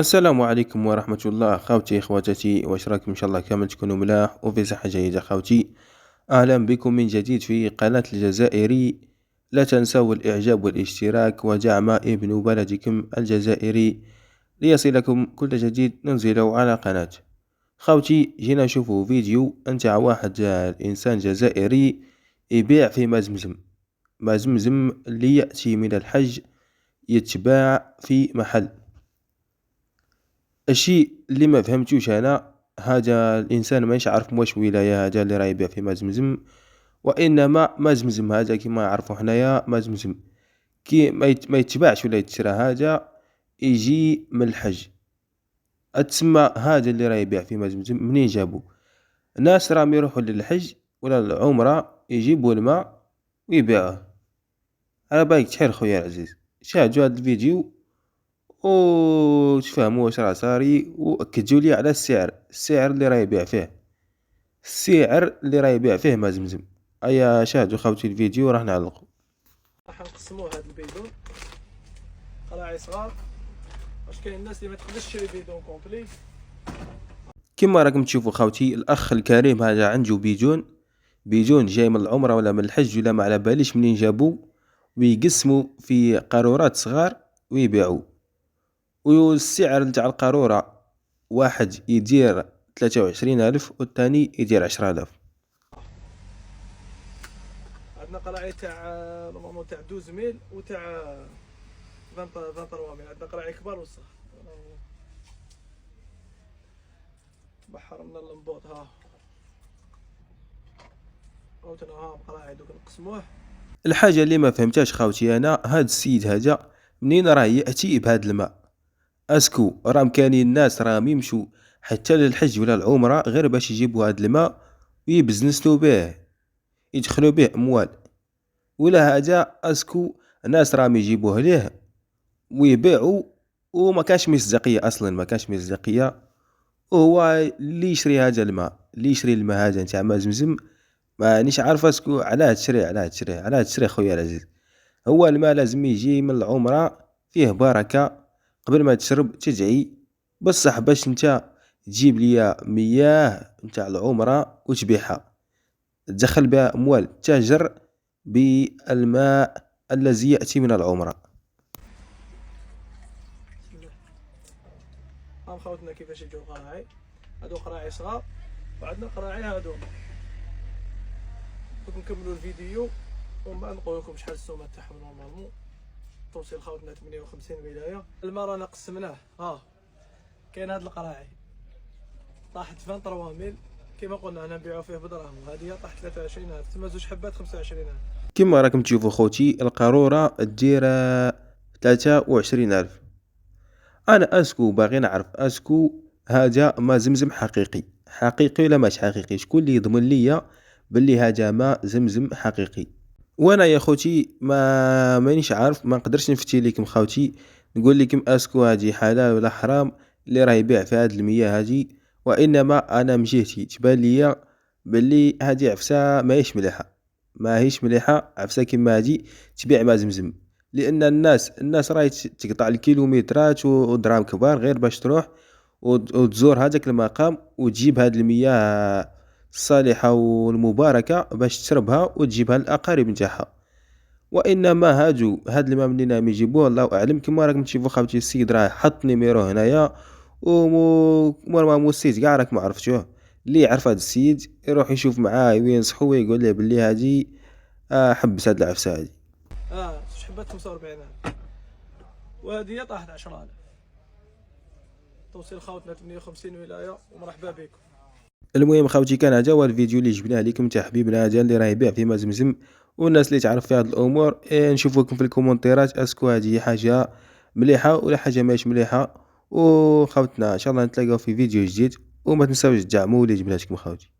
السلام عليكم ورحمة الله خوتي خواتاتي، واش راكم؟ ان شاء الله كامل تكونوا ملاح وفي صحة جيدة خوتي. اهلا بكم من جديد في قناة الجزائري. لا تنسوا الاعجاب والاشتراك ودعم ابن بلدكم الجزائري ليصلكم كل جديد ننزله على قناة. خوتي جينا نشوفوا فيديو انت واحد الانسان جزائري يبيع في مزمزم. مزمزم اللي يأتي من الحج يتباع في محل. الشيء اللي ما فهمتوش انا، هذا الانسان ماش عارف واش ولايه هذا اللي راه يبيع في مزمزم، وانما مزمزم هذا كيما نعرفو حنايا مزمزم كي ما يتباعش ولا يتشرى، هذا يجي من الحج. اتسمى هذا اللي راه يبيع في مزمزم منين جابو؟ ناس راهم يروحوا للحج ولا العمره يجيبوا الماء ويبيعوه. على بالك تحير خويا العزيز، شاهدوا هذا الفيديو وتفهموا واش راه صاري، واكدوا لي على السعر اللي راه يبيع فيه، السعر اللي راه يبيع فيه مزمزم. ايا شاهدوا خوتي الفيديو راح نعلقوا. راح نقسموا هذا البيدون قراعي صغار، واش كاين الناس اللي ما تقدرش تشري بيدون كومبلي. كما راكم تشوفوا خوتي، الاخ الكريم هذا عنده بيجون جاي من العمره ولا من الحج ولا ما على باليش منين جابوه، ويقسموا في قارورات صغار ويبيعوا. والسعر نتاع القارورة واحد يدير 23,000 والثاني يدير 10,000. عندنا قراعي تاع نورمالمون تاع 12 وتاع 23 عندنا قراعي كبار وصغار. بحر من اللمبوط ها عاوتاني ها قراعي دوك نقسموه. الحاجة اللي ما فهمتاش خاوتي انا، هاد السيد هذا منين راه يأتي بهاد الماء؟ اسكو راهم كاينين الناس راهم يمشوا حتى للحج ولا العمرة غير باش يجيبوا هاد الماء ويبزنسلو به، يدخلوا به اموال؟ ولا هذا اسكو الناس راهم يجيبوه ليه ويبيعوا وما كاش مصداقية اصلا، ما كاش مصداقية؟ وهو اللي يشري هذا الماء، اللي يشري الماء هذا نتاع ما زمزم، مانيش عارف اسكو علاه تشري خويا العزيز. هو الماء لازم يجي من العمرة فيه بركة، قبل ما تشرب تدعي بصح باش انت تجيب ليا مياه نتاع العمرة وتبيعها، تدخل بها اموال، تاجر بالماء الذي يأتي من العمرة. ها خوتنا كيفاش يجيو القراعي، هادو قراعي صغار وعندنا قراعي هادو. دوك نكملوا الفيديو ومن بعد نقول لكم شحال السومه تاعهم نورمالمون. توصيل خوتنا 58 ولايه. الماء رانا قسمناه ها. كاين هاد القراعي طاحت 23 كيما قلنا هنا نبيعو فيه بدراهم، هذه طاحت 23,000 تما زوج حبات 25,000. كما راكم تشوفوا خوتي، القارورة تدير 23,000. انا اسكو باغي نعرف اسكو هذا ما زمزم حقيقي ولا ماش حقيقي؟ شكون اللي يضمن ليا باللي هذا ما زمزم حقيقي؟ وانا يا خوتي مانيش عارف، ما نقدرش نفتي لكم خوتي نقول لكم اسكو هذه حلال ولا حرام اللي راه يبيع في هذه المياه هذه. وانما انا من جهتي تبان ليا باللي هذه عفسه ماهيش مليحه عفسه كيما هذه تبيع ما زمزم. لان الناس راهي تقطع الكيلومترات ودراهم كبار غير باش تروح وتزور هذاك المقام وتجيب هذه المياه الصالحة والمباركة باش تشربها وتجيبها للأقارب نتاعها. وإنما هاد الماء منين راهم يجيبوه الله أعلم. كما راكم تشوفوا خاوتي، السيد راه حط نيميرو هنايا نورمالمون السيد كاع راك ما عرفتوه. اللي يعرف هاد السيد يروح يشوف معاه وينصحو ويقول له بلي هادي حبس هاد العفسة هادي. زوج حبات 45,000 وهذه طاحت 10,000. توصيل خوتنا 58 ولايه ومرحبا بكم. المهم خاوتي، كان هذا هو الفيديو اللي جبناه لكم تاع حبيبنا هذا اللي راه يبيع في مزمزم. والناس اللي تعرف في هذه الامور نشوفوكم في الكومنتيرات اسكو هذه حاجه مليحه ولا حاجه ماهيش مليحه. وخاوتنا ان شاء الله نتلاقاو في فيديو جديد، وما تنساوش تدعموا اللي جبنا لكم خاوتي.